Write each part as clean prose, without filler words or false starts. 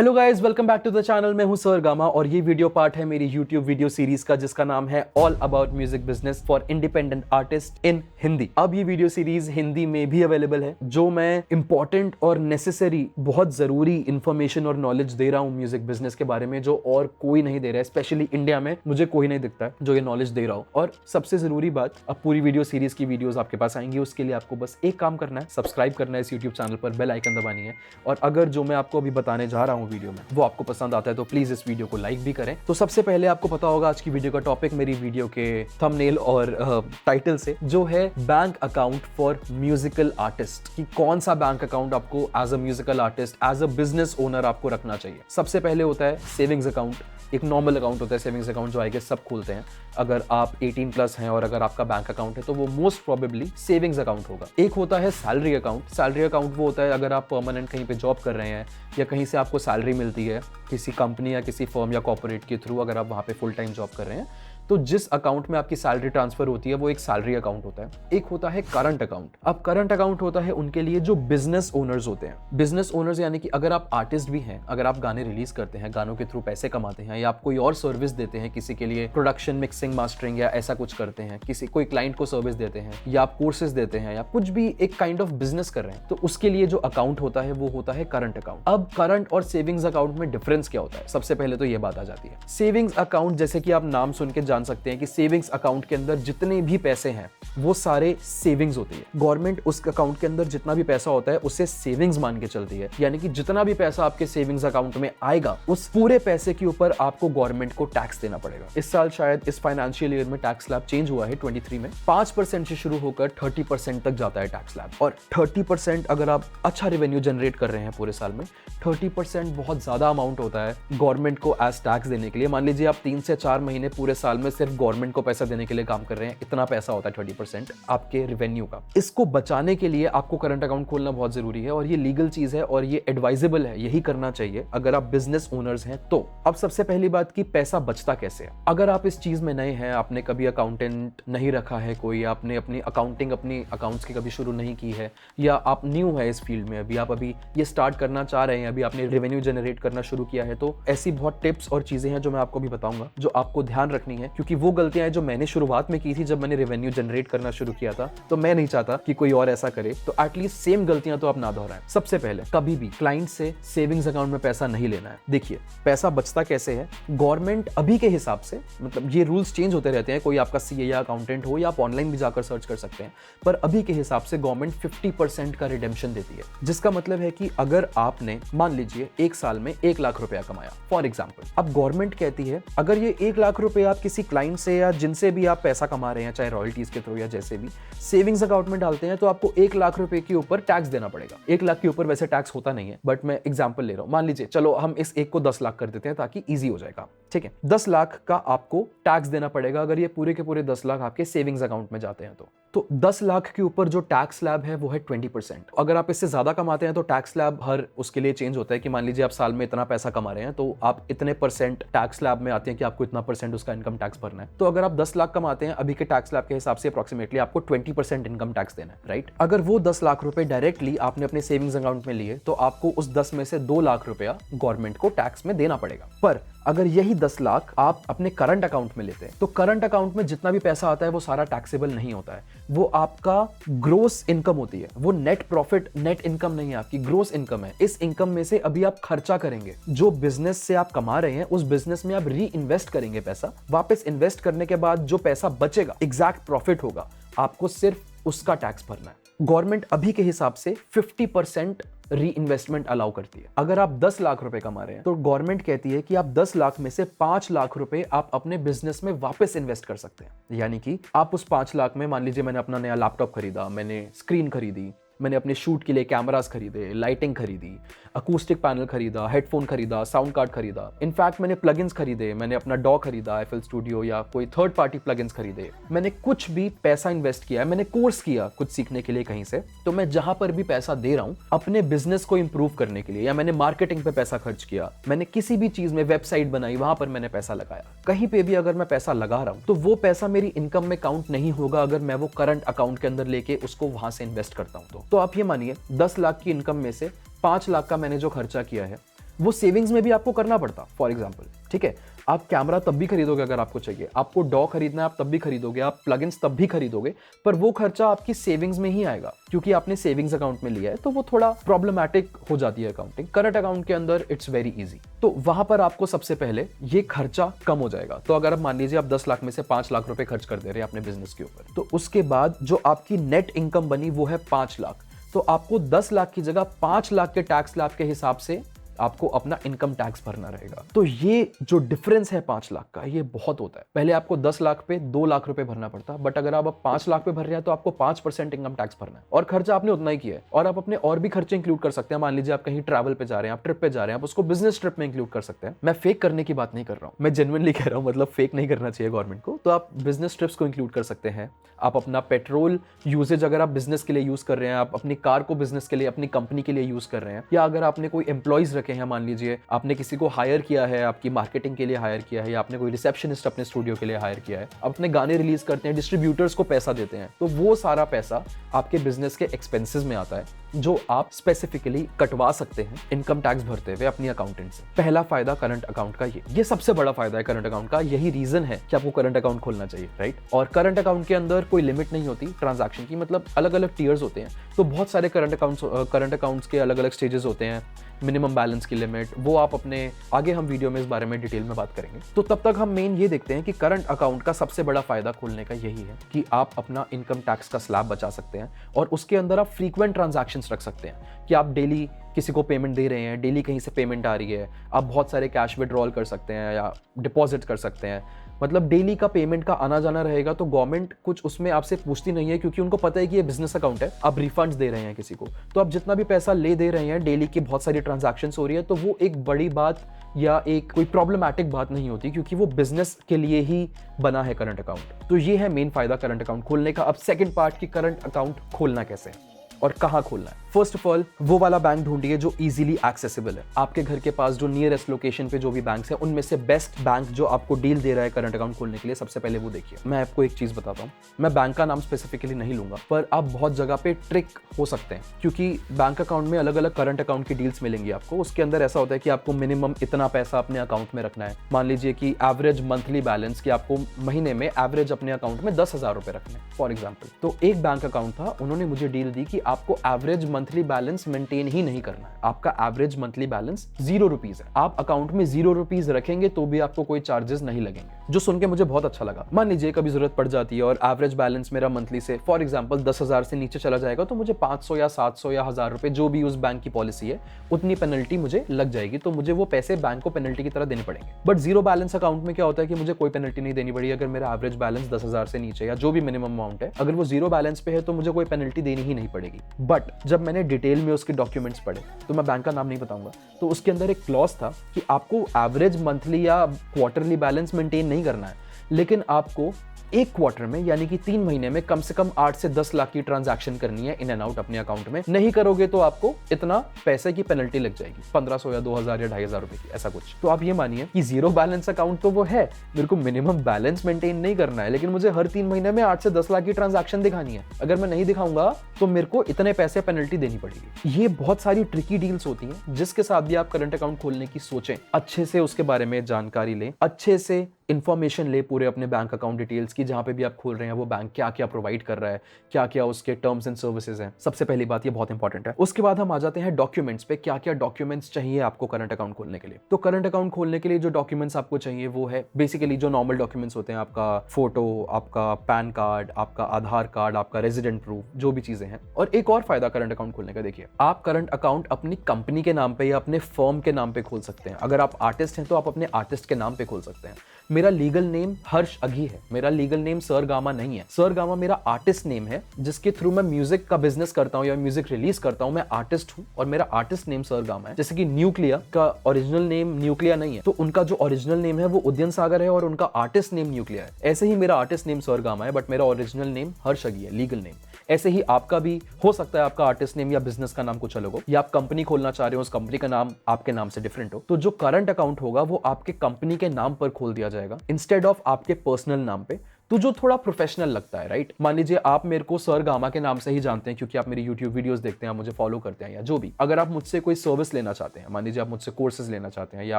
Hello guys, welcome back to the channel. मैं हूं sir gamma और ये वीडियो पार्ट है मेरी यूट्यूब वीडियो सीरीज का जिसका नाम है all about music business for independent artist in Hindi. अब ये वीडियो सीरीज हिंदी में भी अवेलेबल है, जो मैं इंपॉर्टेंट और नेसेसरी बहुत जरूरी इंफॉर्मेशन और नॉलेज दे रहा हूं म्यूजिक बिजनेस के बारे में, जो और कोई नहीं दे रहा है। स्पेशली इंडिया में मुझे कोई नहीं दिखता है जो ये नॉलेज दे रहा हो। और सबसे जरूरी बात, अब पूरी वीडियो सीरीज की वीडियोस आपके पास आएंगी। उसके लिए आपको बस एक काम करना है, सब्सक्राइब करना है इस यूट्यूब चैनल पर, बेल आइकन दबानी है। और अगर जो मैं आपको अभी बताने जा रहा हूं वीडियो में वो आपको पसंद आता है तो प्लीज इस वीडियो को लाइक भी करें। तो सबसे पहले आपको पता होगा आज की वीडियो का टॉपिक मेरी वीडियो के थंबनेल और टाइटल से, जो है bank account for musical artist, कि कौन सा बैंक अकाउंट आपको as a musical artist, as a business owner आपको रखना चाहिए। सबसे पहले होता है सेविंग्स अकाउंट। एक नॉर्मल अकाउंट होता है सेविंग्स अकाउंट, जो आई गेस सब खोलते हैं। अगर आप 18 प्लस हैं और अगर आपका बैंक अकाउंट है तो वो मोस्ट प्रोबेबली सेविंग्स अकाउंट होगा। एक होता है सैलरी अकाउंट। सैलरी अकाउंट वो होता है अगर आप परमानेंट कहीं पे जॉब कर रहे हैं या कहीं से आपको सैलरी मिलती है किसी कंपनी या किसी फर्म या कॉर्पोरेट के थ्रू, अगर आप वहां पे फुल टाइम जॉब कर रहे हैं तो जिस अकाउंट में आपकी सैलरी ट्रांसफर होती है वो एक सैलरी अकाउंट होता है। एक होता है करंट अकाउंट। अब करंट अकाउंट होता है उनके लिए जो बिजनेस ओनर्स होते हैं। बिजनेस ओनर्स यानी कि अगर आप आर्टिस्ट भी हैं, अगर आप गाने रिलीज करते हैं, गानों के थ्रू पैसे कमाते हैं, या आप कोई और सर्विस देते हैं किसी के लिए, प्रोडक्शन, मिक्सिंग, मास्टरिंग या ऐसा कुछ करते हैं, किसी कोई क्लाइंट को सर्विस देते हैं, या आप कोर्सेज देते हैं, या कुछ भी एक काइंड ऑफ बिजनेस कर रहे हैं, तो उसके लिए जो अकाउंट होता है वो होता है करंट अकाउंट। अब करंट और सेविंग्स अकाउंट में डिफरेंस क्या होता है? सबसे पहले तो ये बात आ जाती है, सेविंग्स अकाउंट जैसे कि आप नाम सुन के जान सकते हैं कि सेविंग्स अकाउंट के अंदर जितने भी पैसे हैं वो सारे सेविंग्स होती है। गवर्नमेंट उस अकाउंट के अंदर जितना भी पैसा होता है उसे सेविंग्स मान के चलती है, यानी कि जितना भी पैसा आपके सेविंग्स अकाउंट में आएगा उस पूरे पैसे के ऊपर आपको गवर्नमेंट को टैक्स देना पड़ेगा। इस साल शायद इस फाइनेंशियल ईयर में टैक्स स्लैब चेंज हुआ है 23 में। 5% से शुरू होकर 30% तक जाता है टैक्स स्लैब। और 30% अगर आप अच्छा रेवेन्यू जनरेट कर रहे हैं पूरे साल में, 30% बहुत ज्यादा अमाउंट होता है गवर्नमेंट को एज टैक्स देने के लिए। मान लीजिए आप 3 से 4 महीने पूरे साल में सिर्फ गवर्नमेंट को पैसा देने के लिए काम कर रहे हैं, इतना पैसा होता है 30% आपके रेवेन्यू का। इसको बचाने के लिए आपको करंट अकाउंट खोलना बहुत जरूरी है और ये लीगल चीज है और ये एडवाइजेबल है, यही करना चाहिए अगर आप बिजनेस ओनर्स हैं तो। अब सबसे पहली बात कि पैसा बचता कैसे है। अगर आप इस चीज में नए हैं, आपने कभी अकाउंटेंट नहीं रखा है कोई, आपने अपनी अकाउंटिंग अपनी अकाउंट्स की कभी शुरू नहीं की है, या आप न्यू है इस फील्ड में, अभी ये स्टार्ट करना चाह रहे हैं, अभी आपने रेवेन्यू जनरेट करना शुरू किया है, तो ऐसी बहुत टिप्स और चीजें हैं जो मैं आपको भी बताऊंगा जो आपको ध्यान रखनी है, क्योंकि वो गलतियां हैं जो मैंने शुरुआत में की थी जब मैंने रेवेन्यू जनरेट करना शुरू किया था। तो मैं नहीं चाहता कि कोई और ऐसा करे, तो एटलीस्ट सेम गलतियां तो आप ना दोहराएं। सबसे पहले कभी भी क्लाइंट से सेविंग्स अकाउंट में पैसा नहीं लेना है। देखिए पैसा बचता कैसे है, गवर्नमेंट अभी के हिसाब से, मतलब ये रूल्स चेंज होते रहते हैं, कोई आपका सीए या अकाउंटेंट हो या आप ऑनलाइन भी जाकर सर्च कर सकते हैं, पर अभी के हिसाब से गवर्नमेंट 50% का रिडेम्पशन देती है। जिसका मतलब है कि अगर आपने मान लीजिए एक साल में 1 लाख रुपया कमाया फॉर एग्जाम्पल, अब गवर्नमेंट कहती है अगर ये 1 लाख रुपया आप किसी क्लाइंट से या जिनसे भी आप पैसा कमा रहे हैं, चाहे रॉयल्टीज के थ्रू या जैसे भी, सेविंग्स अकाउंट में डालते हैं, तो आपको 1 लाख रुपए के ऊपर टैक्स देना पड़ेगा। 1 लाख के ऊपर वैसे टैक्स होता नहीं है, बट मैं एग्जांपल ले रहा हूं। मान लीजिए, चलो हम इस एक को 10 लाख कर देते हैं ताकि इजी हो जाएगा, ठीक है। 10 लाख का आपको टैक्स देना पड़ेगा अगर ये पूरे के पूरे 10 लाख आपके सेविंग्स अकाउंट में जाते हैं तो 10 लाख के ऊपर जो टैक्स स्लैब है वो है 20%। अगर आप इससे ज्यादा कमाते हैं तो टैक्स स्लैब हर उसके लिए चेंज होता है कि मान लीजिए आप साल में इतना पैसा कमा रहे हैं तो आप इतने % टैक्स स्लैब में आते हैं कि आपको इतना % उसका इनकम टैक्स भरना है। तो अगर आप 10 लाख कमाते हैं अभी के टैक्स स्लैब के हिसाब से अप्रोक्सीमेटली आपको 20% इनकम टैक्स देना है, राइट। अगर वो 10 लाख रुपए डायरेक्टली आपने अपने सेविंग्स अकाउंट में लिए तो आपको उस 10 में से 2 लाख रुपया गवर्नमेंट को टैक्स में देना पड़ेगा। पर अगर यही 10 लाख आप अपने करंट अकाउंट में लेते हैं तो करंट अकाउंट में जितना भी पैसा आता है वो सारा टैक्सेबल नहीं होता है, वो आपका ग्रोस इनकम होती है, वो नेट प्रॉफिट, नेट इनकम नहीं है, आपकी ग्रोस इनकम है। इस इनकम में से अभी आप खर्चा करेंगे, जो बिजनेस से आप कमा रहे हैं उस बिजनेस में आप री इन्वेस्ट करेंगे पैसा, वापस इन्वेस्ट करने के बाद जो पैसा बचेगा, एग्जैक्ट प्रॉफिट होगा, आपको सिर्फ उसका टैक्स भरना है। गवर्नमेंट अभी के हिसाब से 50% री इन्वेस्टमेंट अलाउ करती है। अगर आप 10 लाख रुपए कमा रहे हैं तो गवर्नमेंट कहती है कि आप 10 लाख में से 5 लाख रुपए आप अपने बिजनेस में वापस इन्वेस्ट कर सकते हैं। यानी कि आप उस 5 लाख में, मान लीजिए मैंने अपना नया लैपटॉप खरीदा, मैंने स्क्रीन खरीदी, मैंने अपने शूट के लिए कैमरास खरीदे, लाइटिंग खरीदी, अकूस्टिक पैनल खरीदा, हेडफोन खरीदा, साउंड कार्ड खरीदा, इनफैक्ट मैंने प्लगइन्स खरीदे, मैंने अपना डॉ खरीदा, एफएल स्टूडियो या कोई थर्ड पार्टी प्लगइन्स खरीदे, मैंने कुछ भी पैसा इन्वेस्ट किया, मैंने कोर्स किया कुछ सीखने के लिए कहीं से, तो मैं जहां पर भी पैसा दे रहा हूं अपने बिजनेस को इंप्रूव करने के लिए, या मैंने मार्केटिंग पे पैसा खर्च किया, मैंने किसी भी चीज में वेबसाइट बनाई, वहां पर मैंने पैसा लगाया, कहीं पे भी अगर मैं पैसा लगा रहा हूं तो वो पैसा मेरी इनकम में काउंट नहीं होगा अगर मैं वो करंट अकाउंट के अंदर लेके उसको वहां से इन्वेस्ट करता हूं तो आप ये मानिए 10 लाख की इनकम में से 5 लाख का मैंने जो खर्चा किया है वो सेविंग्स में भी आपको करना पड़ता। फॉर एग्जाम्पल, ठीक है, आप कैमरा तब भी खरीदोगे अगर आपको चाहिए, आपको डॉ खरीदना है आप तब भी खरीदोगे, आप प्लगइन्स तब भी खरीदोगे, पर वो खर्चा आपकी सेविंग्स में ही आएगा क्योंकि आपने सेविंग्स अकाउंट में लिया है, तो वो थोड़ा प्रॉब्लमैटिक हो जाती है अकाउंटिंग। करंट अकाउंट के अंदर इट्स वेरी इजी, तो वहां पर आपको सबसे पहले ये खर्चा कम हो जाएगा। तो अगर आप मान लीजिए आप 10 लाख में से 5 लाख रुपए खर्च कर दे रहे हैं अपने बिजनेस के ऊपर, तो उसके बाद जो आपकी नेट इनकम बनी वो है 5 लाख, तो आपको 10 लाख की जगह 5 लाख के टैक्स स्लैब के हिसाब से आपको अपना इनकम टैक्स भरना रहेगा। तो ये जो डिफरेंस है 5 लाख का, ये बहुत होता है। पहले आपको 10 लाख पे 2 लाख रुपए भरना पड़ता, बट अगर आप 5 लाख पे भर रहे हैं तो आपको 5% इनकम टैक्स भरना है, और खर्चा आपने उतना ही किया है। और आप अपने और भी खर्चे इंक्लूड कर सकते हैं। मान लीजिए आप कहीं ट्रैवल पे जा रहे हैं, आप ट्रिप पे जा रहे हैं, आप उसको बिजनेस ट्रिप में इंक्लूड कर सकते हैं। मैं फेक करने की बात नहीं कर रहा हूं, मैं जेन्युइनली कह रहा हूं, मतलब फेक नहीं करना चाहिए गवर्नमेंट को। तो आप बिजनेस ट्रिप्स को इंक्लूड कर सकते हैं। आप अपना पेट्रोल यूजेज अगर आप बिजनेस के लिए यूज कर रहे हैं, आप अपनी कार को बिजनेस के लिए, अपनी कंपनी के लिए यूज कर रहे हैं, या अगर आपने कोई एम्प्लॉइज रखे हैं, मान लीजिए आपने किसी को हायर किया है, आपकी मार्केटिंग के लिए हायर किया है, या आपने कोई रिसेप्शनिस्ट अपने स्टूडियो के लिए हायर किया है, आप अपने गाने रिलीज करते हैं, डिस्ट्रीब्यूटर्स को पैसा देते हैं, तो वो सारा पैसा आपके बिजनेस के एक्सपेंसेस में आता है, जो आप स्पेसिफिकली कटवा सकते हैं इनकम टैक्स भरते हुए अपनी अकाउंटेंट से। पहला फायदा करंट अकाउंट का ये सबसे बड़ा फायदा है करंट अकाउंट का। यही रीजन है कि आपको करंट अकाउंट खोलना चाहिए, राइट। और करंट अकाउंट के अंदर कोई लिमिट नहीं होती ट्रांजैक्शन की, मतलब अलग अलग टीयर्स होते हैं। तो बहुत सारे करंट अकाउंट्स के अलग अलग स्टेजेस होते हैं। मिनिमम बैलेंस की लिमिट, वो आप अपने आगे हम वीडियो में इस बारे में डिटेल में बात करेंगे। तो तब तक हम मेन ये देखते हैं कि करंट अकाउंट का सबसे बड़ा फायदा खोलने का यही है कि आप अपना इनकम टैक्स का स्लैब बचा सकते हैं, और उसके अंदर आप फ्रीक्वेंट ट्रांजैक्शंस रख सकते हैं कि आप डेली किसी को पेमेंट दे रहे हैं, डेली कहीं से पेमेंट आ रही है, आप बहुत सारे कैश विड्रॉल कर सकते हैं या डिपॉजिट कर सकते हैं। मतलब डेली का पेमेंट का आना जाना रहेगा, तो गवर्नमेंट कुछ उसमें आपसे पूछती नहीं है, क्योंकि उनको पता है कि ये बिजनेस अकाउंट है, आप रिफंड्स दे रहे हैं किसी को, तो आप जितना भी पैसा ले दे रहे हैं, डेली की बहुत सारी ट्रांजैक्शंस हो रही है, तो वो एक बड़ी बात या एक कोई प्रॉब्लमैटिक बात नहीं होती, क्योंकि वो बिजनेस के लिए ही बना है करंट अकाउंट। तो ये है मेन फायदा करंट अकाउंट खोलने का। अब सेकंड पार्ट की करंट अकाउंट खोलना कैसे है और कहां खोलना है। फर्स्ट ऑफ ऑल, वो वाला बैंक ढूंढिए जो इजीली एक्सेसिबल है। आपके घर के पास जो नियरेस्ट लोकेशन पे जो भी बैंक्स है, उनमें से बेस्ट बैंक जो आपको डील दे रहा है करंट अकाउंट खोलने के लिए, सबसे पहले वो देखिए। मैं आपको एक चीज बताता हूं, मैं बैंक का नाम स्पेसिफिकली नहीं लूंगा, पर आप बहुत जगह पे ट्रिक हो सकते हैं, क्योंकि बैंक अकाउंट में अलग अलग करंट अकाउंट की डील्स मिलेंगी आपको। उसके अंदर ऐसा होता है कि आपको मिनिमम इतना पैसा अपने अकाउंट में रखना है। मान लीजिए कि एवरेज मंथली बैलेंस कि आपको महीने में एवरेज अपने अकाउंट में 10,000 रुपए रखने हैं, फॉर एग्जाम्पल। तो एक बैंक अकाउंट था, उन्होंने मुझे डील दी कि आपको एवरेज मंथली बैलेंस मेंटेन ही नहीं करना है, आपका एवरेज मंथली बैलेंस 0 रुपीज है। आप अकाउंट में 0 रुपीज रखेंगे तो भी आपको कोई चार्जेस नहीं लगेंगे, जो सुन के मुझे बहुत अच्छा लगा। मान लीजिए कभी जरूरत पड़ जाती है और एवरेज बैलेंस मेरा मंथली से फॉर एग्जांपल 10,000 से नीचे चला जाएगा, तो मुझे 500 या 700 या 1000 रुपए, जो भी उस बैंक की पॉलिसी है, उतनी पेनल्टी मुझे लग जाएगी। तो मुझे वो पैसे बैंक को पेनल्टी की तरह देने पड़ेंगे। बट जीरो बैलेंस अकाउंट में क्या होता है कि मुझे कोई पेनल्टी नहीं देनी पड़ी। अगर मेरा एवरेज बैलेंस 10,000 से नीचे या जो भी मिनिमम अमाउंट है, अगर वो जीरो बैलेंस पे है तो मुझे कोई पेनल्टी देनी ही नहीं पड़ेगी। बट जब मैंने डिटेल में उसके डॉक्यूमेंट्स पढ़े, तो मैं बैंक का नाम नहीं बताऊंगा, तो उसके अंदर एक क्लॉज था कि आपको एवरेज मंथली या क्वार्टरली बैलेंस मेंटेन नहीं करना है, लेकिन आपको एक क्वार्टर में यानी कि 3 महीने में कम से कम 8 से 10 लाख की ट्रांजैक्शन करनी है इन एंड आउट अपने अकाउंट में। नहीं करोगे तो आपको इतना पैसे की पेनल्टी लग जाएगी, 1500 या 2000 या 2500 रुपए की, ऐसा कुछ। तो आप ये मानिए कि जीरो बैलेंस अकाउंट तो वो है, मेरे को मिनिमम बैलेंस मेंटेन नहीं करना है, लेकिन मुझे हर 3 महीने में 8 से 10 लाख की ट्रांजैक्शन दिखानी है। अगर मैं नहीं दिखाऊंगा तो मेरे को इतने पैसे पेनल्टी देनी पड़ेगी। ये बहुत सारी ट्रिकी डील्स होती हैं, जिसके साथ भी आप करंट अकाउंट खोलने की सोचें, अच्छे से उसके बारे में जानकारी लें, अच्छे से इंफॉर्मेशन ले पूरे अपने बैंक अकाउंट डिटेल्स की। जहां पे भी आप खोल रहे हैं वो बैंक क्या क्या प्रोवाइड कर रहा है, क्या क्या उसके टर्म्स एंड सर्विसेज हैं। सबसे पहली बात ये बहुत इंपॉर्टेंट है। उसके बाद हम आ जाते हैं डॉक्यूमेंट्स पे, क्या क्या डॉक्यूमेंट्स चाहिए आपको करंट अकाउंट खोलने के लिए। तो करंट अकाउंट खोलने के लिए जो डॉक्यूमेंट्स आपको चाहिए वो है बेसिकली जो नॉर्मल डॉक्यूमेंट्स होते हैं, आपका फोटो, आपका पैन कार्ड, आपका आधार कार्ड, आपका रेजिडेंट प्रूफ, जो भी चीजें हैं। और एक और फायदा करंट अकाउंट खोलने का, देखिए, आप करंट अकाउंट अपनी कंपनी के नाम पे या अपने फर्म के नाम पे खोल सकते हैं। अगर आप आर्टिस्ट हैं तो आप अपने आर्टिस्ट के नाम पे खोल सकते हैं। मेरा लीगल नेम हर्ष अघी है, मेरा लीगल नेम सर गामा नहीं है। सर गामा मेरा आर्टिस्ट नेम है, जिसके थ्रू मैं म्यूजिक का बिजनेस करता हूं या म्यूजिक रिलीज करता हूं। मैं आर्टिस्ट हूं और मेरा आर्टिस्ट नेम सर गामा है। जैसे कि न्यूक्लिया का ओरिजिनल नेम न्यूक्लिया नहीं है, तो उनका जो ओरिजिनल नेम है वो उद्यन सागर है और उनका आर्टिस्ट नेम न्यूक्लिया है। ऐसे ही मेरा आर्टिस्ट नेम सर गामा है, बट मेरा ओरिजिनल नेम हर्ष अघी है, लीगल नेम। ऐसे ही आपका भी हो सकता है, आपका आर्टिस्ट नेम या बिजनेस का नाम कुछ अलग हो, या आप कंपनी खोलना चाह रहे हो, उस कंपनी का नाम आपके नाम से डिफरेंट हो, तो जो करंट अकाउंट होगा वो आपके कंपनी के नाम पर खोल दिया जाएगा इंस्टेड ऑफ आपके पर्सनल नाम पे। तो जो थोड़ा प्रोफेशनल लगता है, राइट। मान लीजिए आप मेरे को सर गामा के नाम से ही जानते हैं क्योंकि आप मेरी यूट्यूब वीडियोस देखते हैं, मुझे फॉलो करते हैं या जो भी। अगर आप मुझसे कोई सर्विस लेना चाहते हैं, मान लीजिए आप मुझसे कोर्सेज लेना चाहते हैं या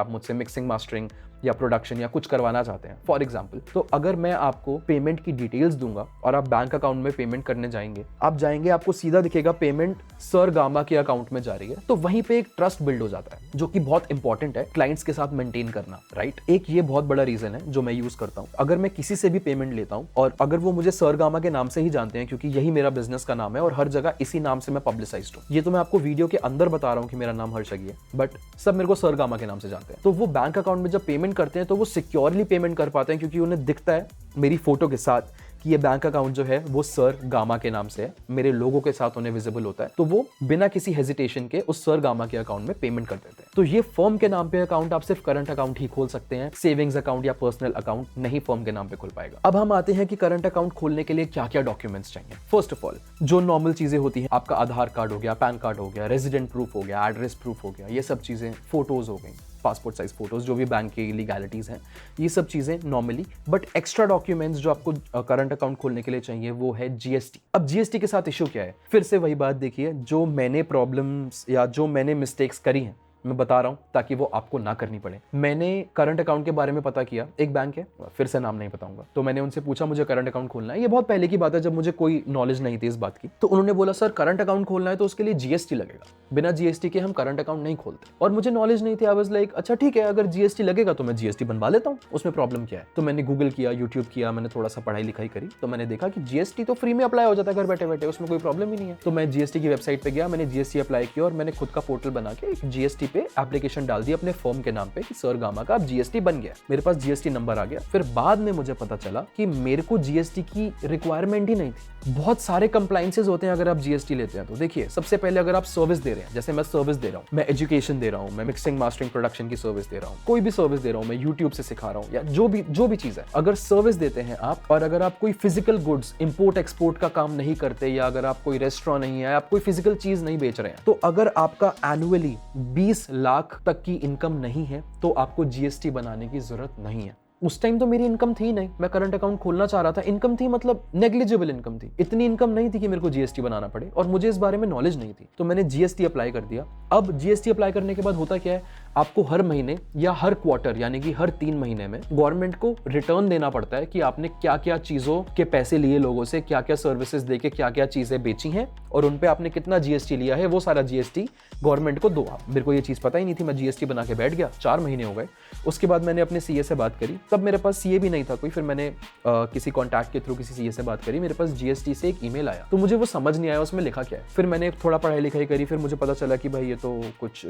आप मुझसे मिक्सिंग मास्टरिंग या प्रोडक्शन या कुछ करवाना चाहते हैं फॉर एग्जाम्पल, तो अगर मैं आपको पेमेंट की डिटेल्स दूंगा और आप बैंक अकाउंट में पेमेंट करने जाएंगे, आप जाएंगे, आपको सीधा दिखेगा पेमेंट सर गामा के अकाउंट में जा रही है, तो वहीं पे एक ट्रस्ट बिल्ड हो जाता है जो कि बहुत इंपॉर्टेंट है क्लाइंट्स के साथ मेंटेन करना, राइट। एक ये बहुत बड़ा रीजन है जो मैं यूज करता हूं। अगर मैं किसी से भी पेमेंट लेता हूं और अगर वो मुझे सर गामा के नाम से ही जानते हैं क्योंकि यही मेरा बिजनेस का नाम है और हर जगह इसी नाम से मैं पब्लिसाइज्ड हूं, ये तो मैं आपको वीडियो के अंदर बता रहा हूं कि मेरा नाम हर्षगी है, बट सब मेरे को सर गामा के नाम से जानते हैं, तो वो बैंक अकाउंट में जब पेमेंट करते हैं तो वो सिक्योरली पेमेंट कर पाते हैं क्योंकि उन्हें दिखता है मेरी फोटो के साथ कि ये बैंक अकाउंट जो है वो सर गामा के नाम से है, मेरे लोगों के साथ उन्हें विजिबल होता है, तो वो बिना किसी हेजिटेशन के उस सर गामा के अकाउंट में पेमेंट कर देते हैं। तो ये फर्म के नाम पे अकाउंट आप सिर्फ करंट अकाउंट ही खोल सकते हैं, सेविंग्स अकाउंट या पर्सनल अकाउंट नहीं फर्म के नाम पे खुल पाएगा। अब हम आते हैं कि करंट अकाउंट खोलने के लिए क्या क्या डॉक्यूमेंट्स चाहिए। फर्स्ट ऑफ ऑल जो नॉर्मल चीजें होती हैं, आपका आधार कार्ड हो गया, पैन कार्ड हो गया, रेजिडेंट प्रूफ हो गया, एड्रेस प्रूफ हो गया, ये सब चीजें, फोटोज हो गई, पासपोर्ट साइज फोटोज, जो भी बैंक की लीगैलिटीज हैं, ये सब चीजें नॉर्मली। बट एक्स्ट्रा डॉक्यूमेंट्स जो आपको करंट अकाउंट खोलने के लिए चाहिए वो है जीएसटी। अब जीएसटी के साथ इश्यू क्या है, फिर से वही बात देखिए, जो मैंने प्रॉब्लम्स या जो मैंने मिस्टेक्स करी हैं मैं बता रहा हूं ताकि वो आपको ना करनी पड़े। मैंने करंट अकाउंट के बारे में पता किया, एक बैंक है, फिर से नाम नहीं बताऊंगा, तो मैंने उनसे पूछा मुझे करंट अकाउंट खोलना है। ये बहुत पहले की बात है जब मुझे कोई नॉलेज नहीं थी इस बात की। तो उन्होंने बोला सर करंट अकाउंट खोलना है तो उसके लिए जीएसटी लगेगा, बिना जीएसटी के हम करंट अकाउंट नहीं खोलते। और मुझे नॉलेज नहीं थी। आई वाज लाइक अच्छा ठीक है, अगर जीएसटी लगेगा तो मैं जीएसटी बनवा लेता हूँ, उसमें प्रॉब्लम क्या है। तो मैंने गूगल किया, यूट्यूब किया, मैंने थोड़ा सा पढ़ाई लिखाई करी, तो मैंने देखा कि जीएसटी तो फ्री में अप्लाई हो जाता है घर बैठे बैठे, उसमें कोई प्रॉब्लम ही नहीं है। तो मैं जीएसटी की वेबसाइट पे गया, मैंने जीएसटी अप्लाई किया और मैंने खुद का पोर्टल बना के एक जीएसटी पे एप्लीकेशन डाल दी अपने फर्म के नाम पे कि सर गामा का अब जीएसटी बन गया, मेरे पास जीएसटी नंबर आ गया। फिर बाद में मुझे पता चला कि मेरे को जीएसटी की रिक्वायरमेंट ही नहीं थी। बहुत सारे कंप्लायंसेस होते हैं अगर आप जीएसटी लेते हैं तो। देखिए सबसे पहले अगर आप सर्विस दे रहे हैं, जैसे मैं सर्विस दे रहा हूं, मैं एजुकेशन दे रहा हूं, मैं मिक्सिंग मास्टरिंग प्रोडक्शन की सर्विस दे रहा हूं, कोई भी सर्विस दे रहा हूं, मैं यूट्यूब से सिखा रहा हूं या जो भी चीज है, अगर सर्विस देते हैं आप और अगर आप कोई फिजिकल गुड्स इंपोर्ट एक्सपोर्ट का काम नहीं करते या अगर आप कोई रेस्टोरेंट नहीं है, आप कोई फिजिकल चीज नहीं बेच रहे हैं, तो अगर आपका एनुअली 20 लाख तक की इनकम नहीं है तो आपको जीएसटी बनाने की जरूरत नहीं है। उस टाइम तो मेरी इनकम थी नहीं, मैं करंट अकाउंट खोलना चाह रहा था, इनकम थी मतलब नेग्लिजिबल इनकम थी, इतनी इनकम नहीं थी कि मेरे को जीएसटी बनाना पड़े और मुझे इस बारे में नॉलेज नहीं थी, तो मैंने जीएसटी अप्लाई कर दिया। अब जीएसटी अप्लाई करने के बाद होता क्या है, आपको हर महीने या हर क्वार्टर यानी कि हर 3 महीने में गवर्नमेंट को रिटर्न देना पड़ता है कि आपने क्या क्या चीजों के पैसे लिए लोगों से, क्या क्या सर्विसेज देके क्या क्या चीजें बेची हैं और उनपे आपने कितना जीएसटी लिया है, वो सारा जीएसटी गवर्नमेंट को दो। मेरे को ये चीज पता ही नहीं थी, मैं जीएसटी बना के बैठ गया, 4 महीने हो गए। उसके बाद मैंने अपने सीए से बात करी, तब मेरे पास सीए भी नहीं था कोई, फिर मैंने किसी कॉन्टैक्ट के थ्रू किसी सीए से बात करी, मेरे पास जीएसटी से एक ईमेल आया, तो मुझे वो समझ नहीं आया उसमें लिखा क्या है। फिर मैंने थोड़ा पढ़ाई लिखाई करी, फिर मुझे पता चला कि भाई ये तो कुछ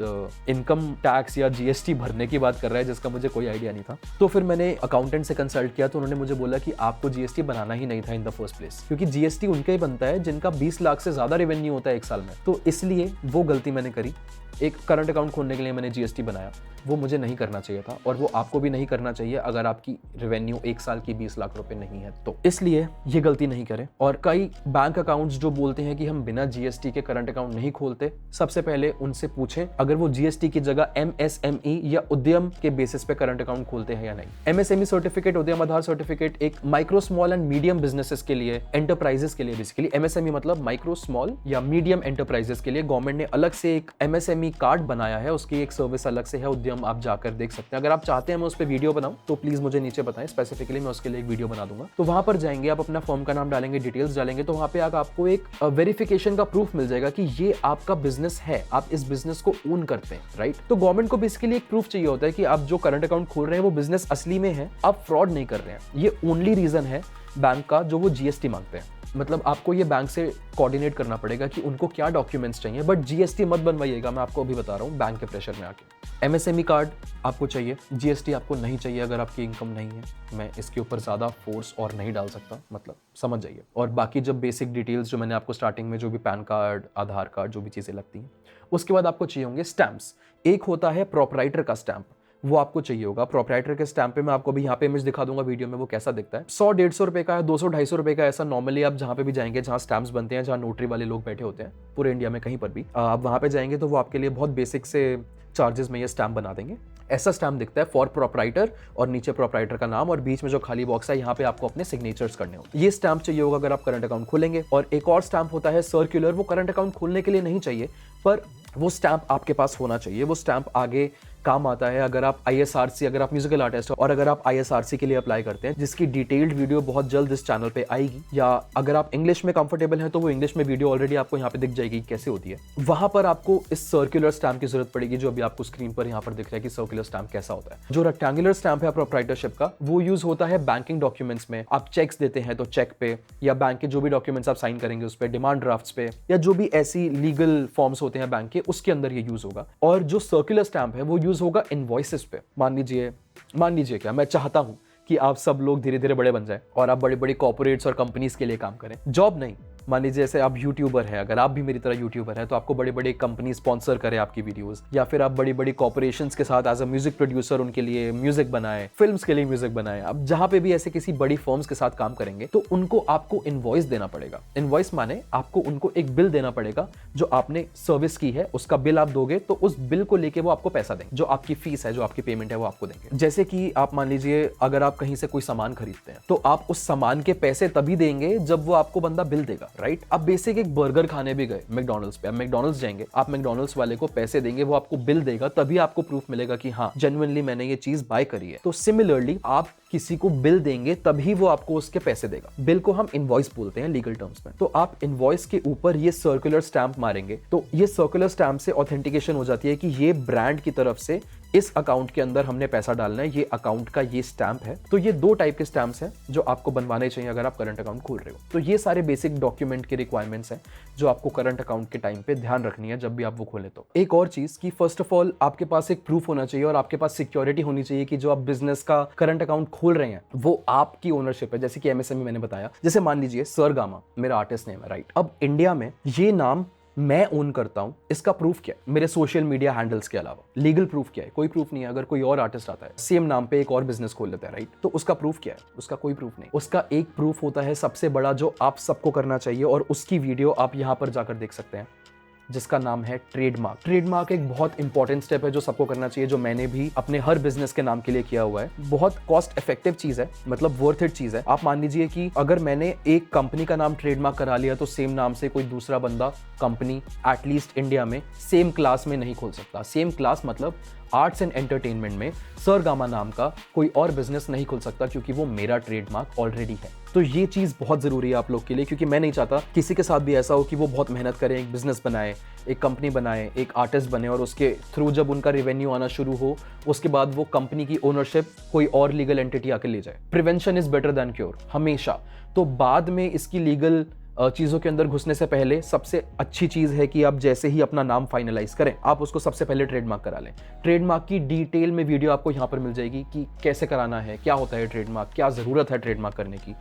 इनकम टैक्स या जीएसटी भरने की बात कर रहा है जिसका मुझे कोई आइडिया नहीं था। तो फिर मैंने अकाउंटेंट से कंसल्ट किया, तो उन्होंने मुझे बोला कि आपको जीएसटी बनाना ही नहीं था इन द फर्स्ट प्लेस, क्योंकि जीएसटी उनका ही बनता है जिनका 20 लाख से ज्यादा रेवेन्यू होता है एक साल में। तो इसलिए वो गलती मैंने करी, एक करंट अकाउंट खोलने के लिए मैंने जीएसटी बनाया, वो मुझे नहीं करना चाहिए था और वो आपको भी नहीं करना चाहिए अगर आपकी रेवेन्यू एक साल की 20 लाख रुपए नहीं है तो। इसलिए ये गलती नहीं करें। और कई बैंक अकाउंट्स जो बोलते हैं कि हम बिना जीएसटी के करंट अकाउंट नहीं खोलते, सबसे पहले उनसे पूछें अगर वो जीएसटी की जगह एमएसएमई या उद्यम के बेसिस पे करंट अकाउंट खोलते हैं या नहीं। एमएसएमई सर्टिफिकेट, उद्यम आधार सर्टिफिकेट एक micro small and medium businesses के लिए, एंटरप्राइजेस के लिए, बेसिकली एमएसएमई मतलब माइक्रो स्मॉल या मीडियम एंटरप्राइजेस के लिए गवर्नमेंट ने अलग से एक एमएसएमई कार्ड बनाया है, उसकी एक सर्विस अलग से है उद्यम, आप जाकर देख सकते हैं। अगर आप चाहते हैं मैं उस पर वीडियो बनाऊं तो प्लीज मुझे नीचे बताएं, स्पेसिफिकली मैं उसके लिए एक वीडियो बना दूंगा। तो वहां पर जाएंगे, आप अपना फर्म का नाम डालेंगे, डिटेल्स डालेंगे, तो वहां पे आपको एक वेरिफिकेशन का प्रूफ मिल जाएगा कि ये आपका बिजनेस है, आप इस बिजनेस को ओन करते हैं, राइट। तो गवर्नमेंट को बेसिकली एक प्रूफ चाहिए होता है कि आप जो करंट अकाउंट खोल रहे हैं वो बिजनेस असली में है, आप फ्रॉड नहीं कर रहे हैं। ये ओनली रीजन है बैंक का जो वो जीएसटी मांगते हैं। मतलब आपको ये बैंक से कोऑर्डिनेट करना पड़ेगा कि उनको क्या डॉक्यूमेंट्स चाहिए, बट जीएसटी मत बनवाइएगा, मैं आपको अभी बता रहा हूँ बैंक के प्रेशर में आके। एमएसएमई कार्ड आपको चाहिए, जीएसटी आपको नहीं चाहिए अगर आपकी इनकम नहीं है। मैं इसके ऊपर ज्यादा फोर्स और नहीं डाल सकता, मतलब समझ जाइए। और बाकी जब बेसिक डिटेल्स जो मैंने आपको स्टार्टिंग में, जो भी पैन कार्ड, आधार कार्ड, जो भी चीजें लगती हैं, उसके बाद आपको चाहिए होंगे स्टैंप्स। एक होता है प्रोपराइटर का स्टैंप, वो आपको चाहिए होगा। प्रोपराइटर के स्टैंप पे मैं आपको भी यहाँ पे इमेज दिखा दूंगा वीडियो में, वो कैसा दिखता है। 100-150 रुपए का है, 200-250 रुपए का, ऐसा नॉर्मली आप जहाँ पे भी जाएंगे जहाँ स्टैंप्स बनते हैं, जहाँ नोटरी वाले लोग बैठे होते हैं पूरे इंडिया में कहीं पर भी, आप वहाँ पे जाएंगे तो वो आपके लिए बहुत बेसिक से चार्जेस में ये स्टैम्प बना देंगे। ऐसा स्टैम्प दिखता है फॉर प्रोप्राइटर और नीचे प्रोप्राइटर का नाम और बीच में जो खाली बॉक्स है यहाँ पे आपको अपने सिग्नेचर्स करने होंगे। ये स्टैम्प चाहिए होगा अगर आप करंट अकाउंट खोलेंगे। और एक और स्टैम्प होता है सर्कुलर, वो करंट अकाउंट खोलने के लिए नहीं चाहिए पर वो स्टैम्प आपके पास होना चाहिए। वो स्टैम्प आगे काम आता है अगर आप ISRC, अगर आप म्यूजिकल आर्टिस्ट हो और अगर आप ISRC के लिए अप्लाई करते हैं, जिसकी डिटेल्ड वीडियो बहुत जल्द इस चैनल पे आएगी। या अगर आप इंग्लिश में कंफर्टेबल हैं तो वो इंग्लिश में वीडियो ऑलरेडी आपको यहाँ पे दिख जाएगी कैसे होती है। वहां पर आपको इस सर्कुलर स्टैम्प की जरूरत पड़ेगी जो अभी आपको स्क्रीन पर यहाँ पर दिख रहा है कि सर्कुलर स्टैम्प कैसा होता है। जो रेक्टेंगुलर स्टैम्प है प्रोप्राइटरशिप का, वो यूज होता है बैंकिंग डॉक्यूमेंट्स में। आप चेक्स देते हैं तो चेक पे, या बैंक के जो भी डॉक्यूमेंट्स आप साइन करेंगे उस पर, डिमांड ड्राफ्ट्स पे, या जो भी ऐसी लीगल फॉर्म्स होते हैं बैंक के, उसके अंदर ये यूज होगा। और जो सर्कुलर स्टैम्प है वो यूज होगा इनवॉइस पे। मान लीजिए क्या मैं चाहता हूं कि आप सब लोग धीरे धीरे बड़े बन जाएं और आप बड़े बड़े कॉर्पोरेट्स और कंपनीज के लिए काम करें, जॉब नहीं। मान लीजिए जैसे आप यूट्यूबर है, अगर आप भी मेरी तरह यूट्यूबर है तो आपको बड़े बड़े कंपनी स्पॉन्सर करे आपकी वीडियोस, या फिर आप बड़ी बड़ी कॉर्पोरेशंस के साथ एज अ म्यूजिक प्रोड्यूसर उनके लिए म्यूजिक बनाए, फिल्म्स के लिए म्यूजिक बनाए। अब जहां पे भी ऐसे किसी बड़ी फर्म्स के साथ काम करेंगे तो उनको आपको इनवॉइस देना पड़ेगा। इनवॉइस माने आपको उनको एक बिल देना पड़ेगा जो आपने सर्विस की है, उसका बिल आप दोगे तो उस बिल को लेके वो आपको पैसा देंगे, जो आपकी फीस है, जो आपकी पेमेंट है वो आपको देंगे। जैसे कि आप मान लीजिए अगर आप कहीं से कोई सामान खरीदते हैं तो आप उस सामान के पैसे तभी देंगे जब वो आपको बंदा बिल देगा, राइट। अब बेसिक एक बर्गर खाने भी गए मैकडॉनल्ड्स पे, अब मैकडॉनल्ड्स जाएंगे, आप मैकडॉनल्ड्स वाले को पैसे देंगे, वो आपको बिल देगा, तभी आपको प्रूफ मिलेगा कि हाँ जेन्युइनली मैंने ये चीज बाय करी है। तो सिमिलरली आप किसी को बिल देंगे तभी वो आपको उसके पैसे देगा। बिल को हम इनवॉइस बोलते हैं लीगल टर्म्स में। तो आप इनवॉइस के ऊपर ये सर्कुलर स्टैंप मारेंगे तो ये सर्कुलर स्टैंप से ऑथेंटिकेशन हो जाती है कि ये ब्रांड की तरफ से इस अकाउंट के अंदर हमने पैसा डालना है, ये अकाउंट का ये स्टैंप है। तो ये दो टाइप के स्टैंप्स हैं जो आपको बनवाने चाहिए अगर आप करंट अकाउंट खोल रहे हो। तो ये सारे बेसिक डॉक्यूमेंट के रिक्वायरमेंट्स हैं जो आपको करंट अकाउंट के टाइम पे ध्यान रखनी है जब भी आप वो खोलें। तो एक और चीज कि फर्स्ट ऑफ ऑल आपके पास एक प्रूफ होना चाहिए और आपके पास सिक्योरिटी होनी चाहिए कि जो आप बिजनेस का करंट अकाउंट खोल रहे हैं वो आपकी ओनरशिप है। जैसे कि MSME मैंने बताया, जैसे मान लीजिए सरगामा मेरा आर्टिस्ट नेम है, राइट। अब इंडिया में ये नाम मैं ओन करता हूं, इसका प्रूफ क्या है? मेरे सोशल मीडिया हैंडल्स के अलावा लीगल प्रूफ क्या है? कोई प्रूफ नहीं है। अगर कोई और आर्टिस्ट आता है सेम नाम पे एक और बिजनेस खोल लेता है, राइट, तो उसका प्रूफ क्या है? उसका कोई प्रूफ नहीं। उसका एक प्रूफ होता है सबसे बड़ा जो आप सबको करना चाहिए और उसकी वीडियो आप यहां पर जाकर देख सकते हैं, जिसका नाम है ट्रेडमार्क। ट्रेडमार्क एक बहुत इंपॉर्टेंट स्टेप है जो सबको करना चाहिए, जो मैंने भी अपने हर बिजनेस के नाम के लिए किया हुआ है। बहुत कॉस्ट इफेक्टिव चीज है, मतलब वर्थ इट चीज है। आप मान लीजिए कि अगर मैंने एक कंपनी का नाम ट्रेडमार्क करा लिया तो सेम नाम से कोई दूसरा बंदा कंपनी एटलीस्ट इंडिया में सेम क्लास में नहीं खोल सकता। सेम क्लास मतलब आर्ट्स एंड एंटरटेनमेंट में सरगामा नाम का कोई और बिजनेस नहीं खुल सकता क्योंकि वो मेरा ट्रेडमार्क ऑलरेडी है। तो ये चीज बहुत जरूरी है आप लोग के लिए, क्योंकि मैं नहीं चाहता किसी के साथ भी ऐसा हो कि वो बहुत मेहनत करे, एक बिजनेस बनाए, एक कंपनी बनाए, एक आर्टिस्ट बने और उसके थ्रू जब उनका रेवेन्यू आना शुरू हो उसके बाद वो कंपनी की ओनरशिप कोई और लीगल एंटिटी आके ले जाए। Prevention is better than cure हमेशा। तो बाद में इसकी लीगल चीज़ों के अंदर घुसने से पहले सबसे अच्छी चीज़ है कि आप जैसे ही अपना नाम फाइनलाइज करें आप उसको सबसे पहले ट्रेडमार्क करा लें। ट्रेडमार्क की डिटेल में वीडियो आपको यहाँ पर मिल जाएगी कि कैसे कराना है, क्या होता है ट्रेडमार्क, क्या ज़रूरत है ट्रेडमार्क करने की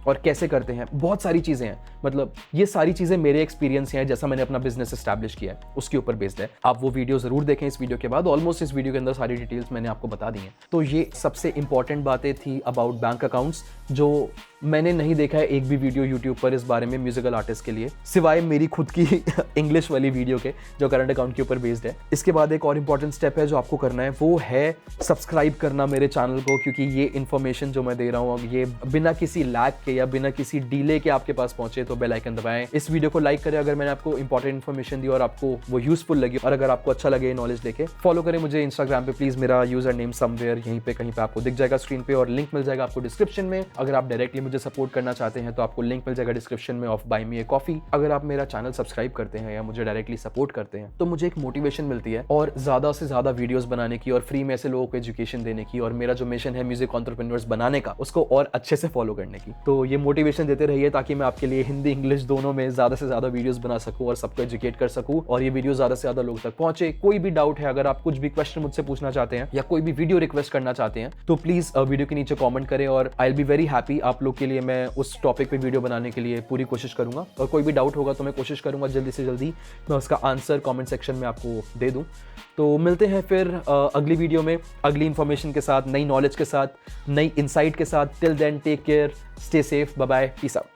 और कैसे करते हैं। बहुत सारी चीज़ें हैं, मतलब ये सारी चीज़ें मेरे एक्सपीरियंस हैं, जैसा मैंने अपना बिजनेस एस्टैब्लिश किया है उसके ऊपर बेस्ड है। आप वो वीडियो ज़रूर देखें इस वीडियो के बाद। ऑलमोस्ट इस वीडियो के अंदर सारी डिटेल्स मैंने आपको बता दी हैं। तो ये सबसे इंपॉर्टेंट बातें थी अबाउट बैंक अकाउंट्स, जो मैंने नहीं देखा है एक भी वीडियो यूट्यूब पर इस बारे में म्यूजिकल आर्टिस्ट के लिए, सिवाय मेरी खुद की इंग्लिश वाली वीडियो के जो करंट अकाउंट के ऊपर बेस्ड है। इसके बाद एक और इंपॉर्टेंट स्टेप है जो आपको करना है, वो है सब्सक्राइब करना मेरे चैनल को, क्योंकि ये इन्फॉर्मेशन जो मैं दे रहा हूँ ये बिना किसी लैग के या बिना किसी डिले के आपके पास पहुंचे। तो बेल आइकन दबाएं, इस वीडियो को लाइक करें अगर मैंने आपको इंपॉर्टेंट इन्फॉर्मेशन दी और आपको वो यूजफुल लगी, और अगर आपको अच्छा लगे नॉलेज लेके फॉलो करें मुझे इंस्टाग्राम पे प्लीज। मेरा यूजर नेम समवेयर यहीं पे कहीं पे आपको दिख जाएगा स्क्रीन पे और लिंक मिल जाएगा आपको डिस्क्रिप्शन में। अगर आप डायरेक्टली मुझे सपोर्ट करना चाहते हैं तो आपको लिंक मिल जाएगा डिस्क्रिप्शन में of buy me a coffee. अगर आप मेरा चैनल सब्सक्राइब करते हैं या मुझे डायरेक्टली सपोर्ट करते हैं तो मुझे एक मोटिवेशन मिलती है और ज्यादा से ज्यादा वीडियोस बनाने की और फ्री में ऐसे लोगों को एजुकेशन देने की, और मेरा जो मिशन है म्यूजिक एंटरप्रेन्योर्स बनाने का उसको और अच्छे से फॉलो करने की। तो ये मोटिवेशन देते रहिए ताकि मैं आपके लिए हिंदी इंग्लिश दोनों में ज्यादा से ज्यादा वीडियोस बना सकूं और सबको एजुकेट कर सकूं और ये वीडियो ज्यादा से ज्यादा लोगों तक पहुंचे। कोई भी डाउट है, अगर आप कुछ भी क्वेश्चन मुझसे पूछना चाहते हैं या कोई भी वीडियो रिक्वेस्ट करना चाहते हैं तो प्लीज वीडियो के नीचे कमेंट करें और I will be very happy. आप लोग के लिए मैं उस टॉपिक पे वीडियो बनाने के लिए पूरी कोशिश करूंगा और कोई भी डाउट होगा तो मैं कोशिश करूंगा जल्दी से जल्दी मैं उसका आंसर कमेंट सेक्शन में आपको दे दूं। तो मिलते हैं फिर अगली वीडियो में अगली इंफॉर्मेशन के साथ, नई नॉलेज के साथ, नई इंसाइट के साथ। Till then take care, stay safe, bye bye, peace out.